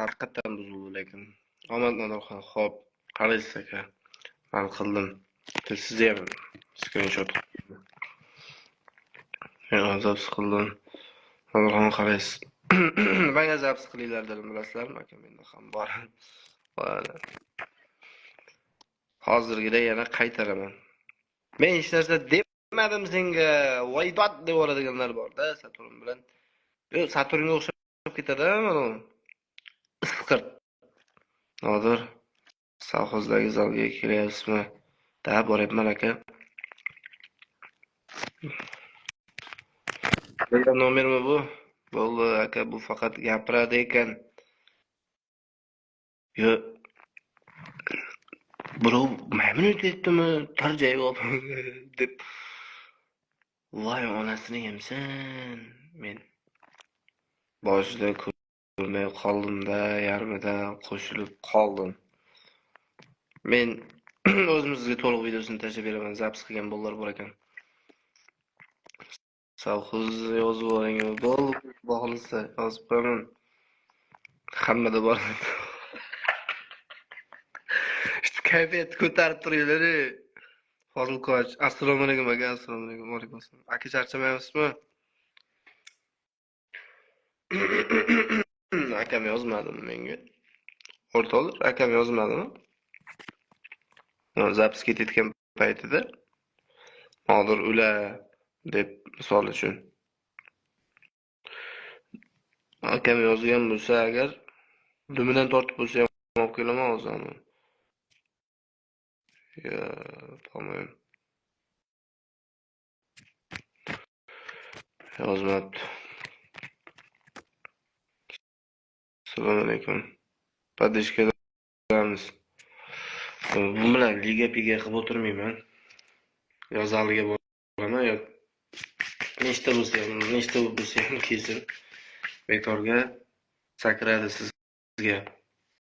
haqiqatdan buzildi lekin. Omad Nodorxon, xo'p, qaraysiz aka. Men qildim. Siz ham screenshot. Men azobsiz qildim. Nodorxon qaraysiz. Menga azobsiz qilinglar dedim, bilasizlarmi aka, menda ham bor. Hozirgida yana qaytaraman. Men hech narsa demadim senga. Voydot deb oladiganlar bor-da, Saturn bilan. Yo, Saturnga o'xshab ketadi-da mana. Isqirt. Nodir, savxozdagi zalga kelyapsizmi? Da, boryapman aka. Qayerda nomermi bu? Bo'ldi aka, bu faqat gapiradi ekan. Yo, birov maymun aytdimi? Tarjayib deb. Voy onasini yemsan. Men boshida ko'rmay qoldim-da, yarmida qo'shilib qoldim. Men o'zimizga to'liq videosini tashlab beraman. Zaps qilgan bolalar bor ekan. Savxoz yozib oling, bog'lisa yozib qo'yaman. Hammada bor. Kayfiyat ko'tarib turinglar. Fozil Koch, assalomu alaykum aka, assalomu alaykum. Va alaykum assalom. Aka charchamayapsizmi? Akam yozmadimi menga? O'rtoqlar, akam yozmadimi? Zaps ketayotgan paytida Nodir ular deb misol uchun. Akam yozgan bo'lsa agar dumidan tortib bo'lsa ham olib kelaman o'zimni. Ya, tamam. Yozmabdi. Assalomu alaykum. Padishkalarimiz. Bu bilan liga-piga qilib o'tirmayman. Yo zaliga boraman, yo nechta bo'lsa ham kesib bekorga sakradi sizga.